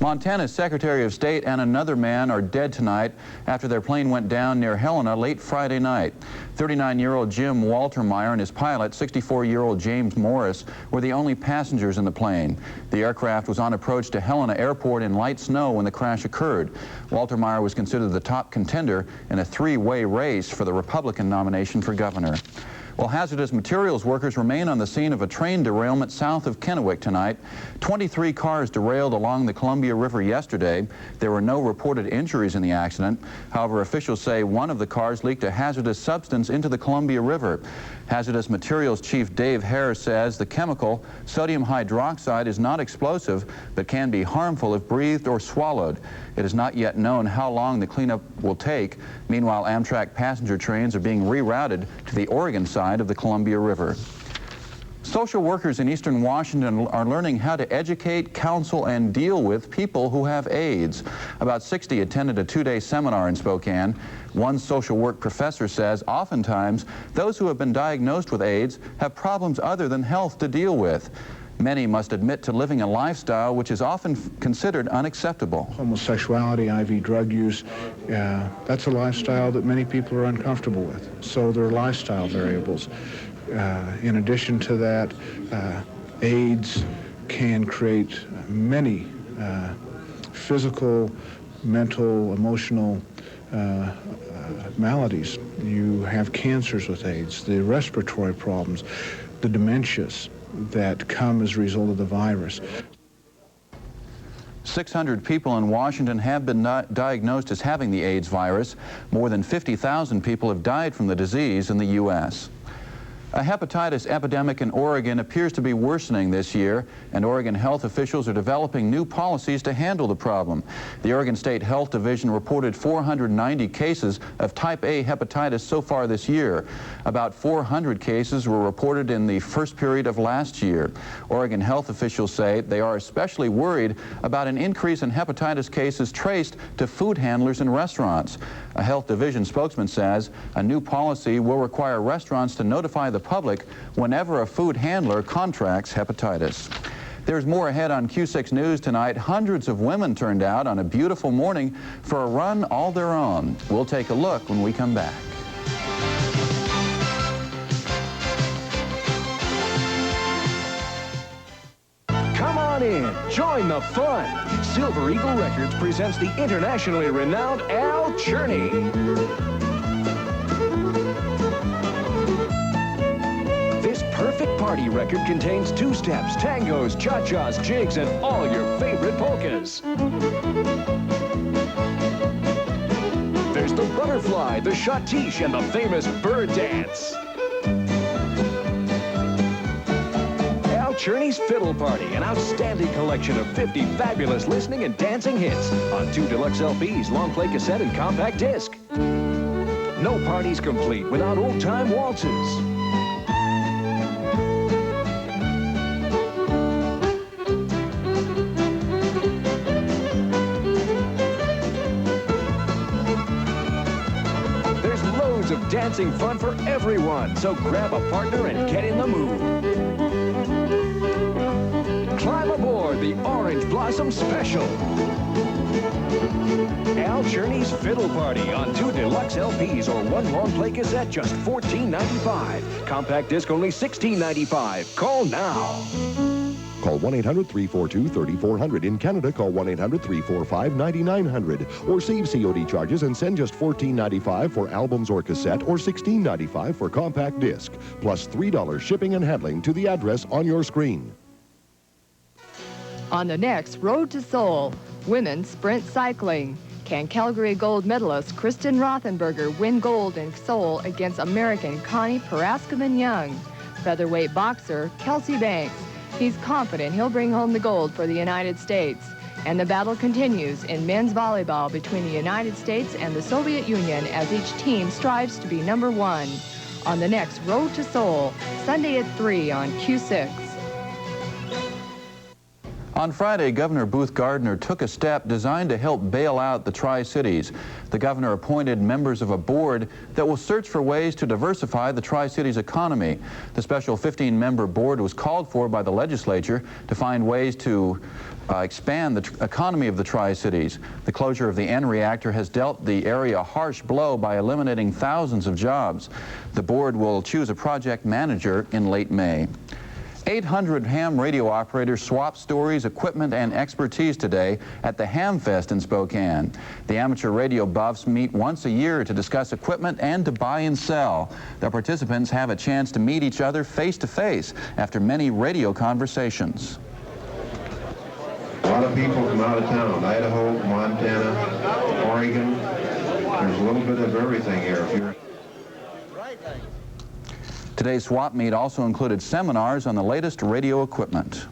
Montana's Secretary of State and another man are dead tonight after their plane went down near Helena late Friday night. 39-year-old Jim Waltermire and his pilot, 64-year-old James Morris, were the only passengers in the plane. The aircraft was on approach to Helena Airport in light snow when the crash occurred. Waltermire was considered the top contender in a three-way race for the Republican nomination for governor. Well, hazardous materials workers remain on the scene of a train derailment south of Kennewick tonight. 23 cars derailed along the Columbia River yesterday. There were no reported injuries in the accident. However, officials say one of the cars leaked a hazardous substance into the Columbia River. Hazardous Materials Chief Dave Hare says the chemical, sodium hydroxide, is not explosive but can be harmful if breathed or swallowed. It is not yet known how long the cleanup will take. Meanwhile, Amtrak passenger trains are being rerouted to the Oregon side of the Columbia River. Social workers in eastern Washington are learning how to educate, counsel, and deal with people who have AIDS. About 60 attended a two-day seminar in Spokane. One social work professor says oftentimes those who have been diagnosed with AIDS have problems other than health to deal with. Many must admit to living a lifestyle which is often considered unacceptable. Homosexuality, IV drug use, that's a lifestyle that many people are uncomfortable with. So there are lifestyle variables. In addition to that, AIDS can create many physical, mental, emotional maladies. You have cancers with AIDS, the respiratory problems, the dementias that come as a result of the virus. 600 people in Washington have been diagnosed as having the AIDS virus. More than 50,000 people have died from the disease in the U.S. A hepatitis epidemic in Oregon appears to be worsening this year, and Oregon health officials are developing new policies to handle the problem. The Oregon State Health Division reported 490 cases of type A hepatitis so far this year. About 400 cases were reported in the first period of last year. Oregon health officials say they are especially worried about an increase in hepatitis cases traced to food handlers in restaurants. A health division spokesman says a new policy will require restaurants to notify the public whenever a food handler contracts hepatitis. There's more ahead on Q6 News tonight. Hundreds of women turned out on a beautiful morning for a run all their own. We'll take a look when we come back. Come on in, join the fun. Silver Eagle Records presents the internationally renowned Al Cherny. This perfect party record contains two-steps, tangos, cha-chas, jigs, and all your favorite polkas. There's the butterfly, the schottische, and the famous bird dance. Al Cherny's Fiddle Party, an outstanding collection of 50 fabulous listening and dancing hits on 2 deluxe LPs, long play cassette, and compact disc. No party's complete without old-time waltzes. Of dancing fun for everyone, so grab a partner and get in the mood. Climb aboard the Orange Blossom Special. Al Cherny's Fiddle Party on 2 deluxe LPs or 1 long play cassette, just $14.95. Compact disc only $16.95. Call now. Call 1-800-342-3400. In Canada, call 1-800-345-9900. Or save COD charges and send just $14.95 for albums or cassette, or $16.95 for compact disc, plus $3 shipping and handling to the address on your screen. On the next Road to Seoul, women's sprint cycling. Can Calgary gold medalist Kristen Rothenberger win gold in Seoul against American Connie Paraskevin-Young? Featherweight boxer Kelsey Banks. He's confident he'll bring home the gold for the United States. And the battle continues in men's volleyball between the United States and the Soviet Union as each team strives to be #1. On the next Road to Seoul, Sunday at 3 on Q6. On Friday, Governor Booth Gardner took a step designed to help bail out the Tri-Cities. The governor appointed members of a board that will search for ways to diversify the Tri-Cities economy. The special 15-member board was called for by the legislature to find ways to expand the economy of the Tri-Cities. The closure of the N reactor has dealt the area a harsh blow by eliminating thousands of jobs. The board will choose a project manager in late May. 800 ham radio operators swapped stories, equipment, and expertise today at the Hamfest in Spokane. The amateur radio buffs meet once a year to discuss equipment and to buy and sell. The participants have a chance to meet each other face to face after many radio conversations. A lot of people from out of town, Idaho, Montana, Oregon. There's a little bit of everything here. If you're Today's swap meet also included seminars on the latest radio equipment.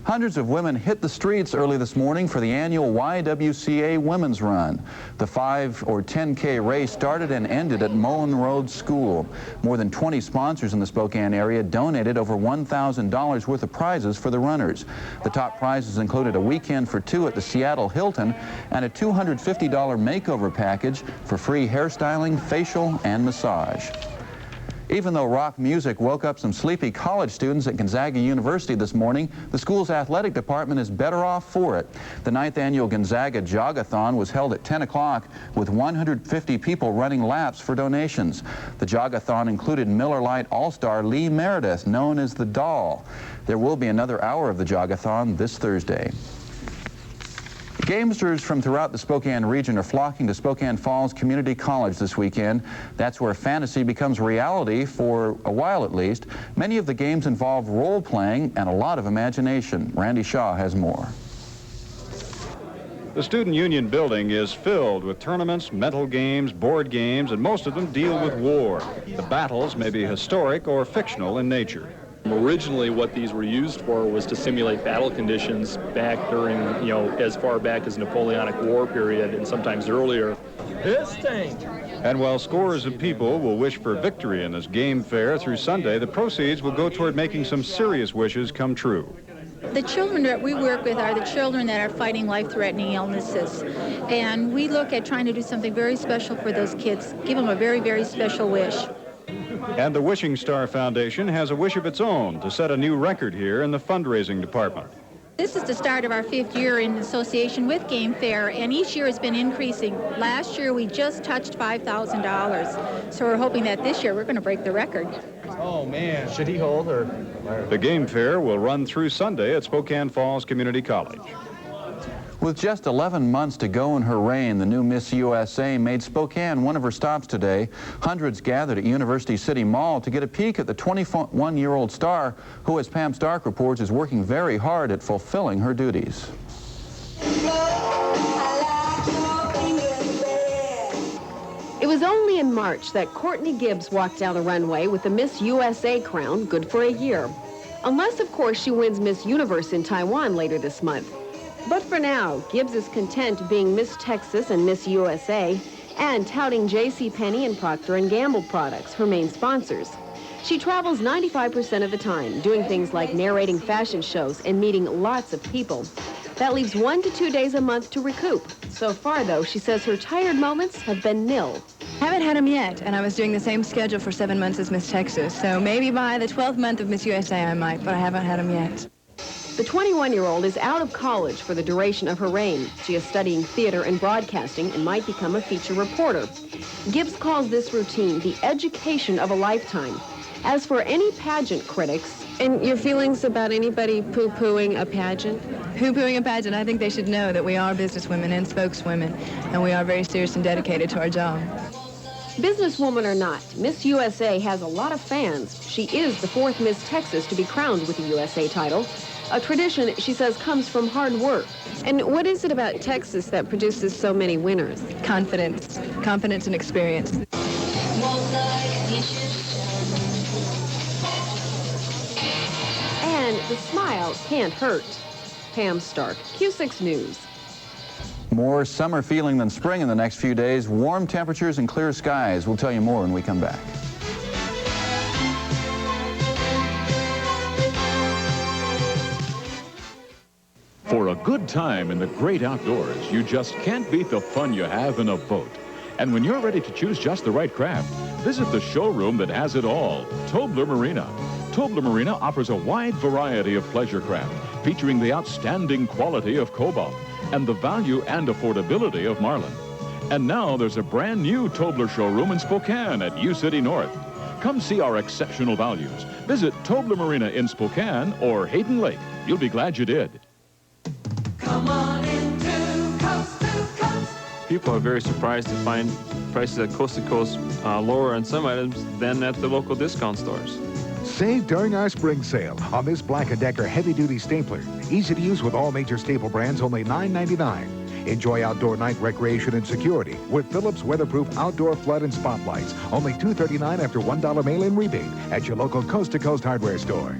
Hundreds of women hit the streets early this morning for the annual YWCA Women's Run. The 5 or 10K race started and ended at Mullen Road School. More than 20 sponsors in the Spokane area donated over $1,000 worth of prizes for the runners. The top prizes included a weekend for two at the Seattle Hilton and a $250 makeover package for free hairstyling, facial, and massage. Even though rock music woke up some sleepy college students at Gonzaga University this morning, the school's athletic department is better off for it. The 9th annual Gonzaga Jog-A-Thon was held at 10 o'clock with 150 people running laps for donations. The Jog-A-Thon included Miller Lite All-Star Lee Meredith, known as the Doll. There will be another hour of the Jog-A-Thon this Thursday. Gamesters from throughout the Spokane region are flocking to Spokane Falls Community College this weekend. That's where fantasy becomes reality for a while at least. Many of the games involve role-playing and a lot of imagination. Randy Shaw has more. The Student Union building is filled with tournaments, mental games, board games, and most of them deal with war. The battles may be historic or fictional in nature. Originally, what these were used for was to simulate battle conditions back during, as far back as Napoleonic War period and sometimes earlier. And while scores of people will wish for victory in this game fair through Sunday, the proceeds will go toward making some serious wishes come true. The children that we work with are the children that are fighting life-threatening illnesses. And we look at trying to do something very special for those kids, give them a very, very special wish. And the Wishing Star Foundation has a wish of its own to set a new record here in the fundraising department. This is the start of our 5th year in association with Game Fair, and each year has been increasing. Last year we just touched $5,000, so we're hoping that this year we're going to break the record. Oh man, should he hold or? The Game Fair will run through Sunday at Spokane Falls Community College. With just 11 months to go in her reign, the new Miss USA made Spokane one of her stops today. Hundreds gathered at University City Mall to get a peek at the 21-year-old star who, as Pam Stark reports, is working very hard at fulfilling her duties. It was only in March that Courtney Gibbs walked down the runway with the Miss USA crown, good for a year. Unless, of course, she wins Miss Universe in Taiwan later this month. But for now, Gibbs is content being Miss Texas and Miss USA and touting JCPenney and Procter & Gamble products, her main sponsors. She travels 95% of the time, doing things like narrating fashion shows and meeting lots of people. That leaves 1 to 2 days a month to recoup. So far, though, she says her tired moments have been nil. Haven't had them yet, and I was doing the same schedule for 7 months as Miss Texas, so maybe by the 12th month of Miss USA I might, but I haven't had them yet. The 21-year-old is out of college for the duration of her reign. She is studying theater and broadcasting and might become a feature reporter. Gibbs calls this routine the education of a lifetime. As for any pageant critics... And your feelings about anybody poo-pooing a pageant? Poo-pooing a pageant, I think they should know that we are businesswomen and spokeswomen, and we are very serious and dedicated to our job. Businesswoman or not, Miss USA has a lot of fans. She is the 4th Miss Texas to be crowned with the USA title. A tradition, she says, comes from hard work. And what is it about Texas that produces so many winners? Confidence. Confidence and experience. And the smile can't hurt. Pam Stark, Q6 News. More summer feeling than spring in the next few days. Warm temperatures and clear skies. We'll tell you more when we come back. good time in the great outdoors, you just can't beat the fun you have in a boat. And when you're ready to choose just the right craft, visit the showroom that has it all, Tobler Marina. Tobler Marina offers a wide variety of pleasure craft, featuring the outstanding quality of Cobalt and the value and affordability of Marlin. And now there's a brand new Tobler showroom in Spokane at U City North. Come see our exceptional values. Visit Tobler Marina in Spokane or Hayden Lake. You'll be glad you did. Come on into Coast to Coast. People are very surprised to find prices at Coast to Coast lower on some items than at the local discount stores. Save during our spring sale on this Black & Decker heavy-duty stapler. Easy to use with all major staple brands, only $9.99. Enjoy outdoor night recreation and security with Phillips weatherproof outdoor flood and spotlights. Only $2.39 after $1 mail-in rebate at your local Coast to Coast hardware store.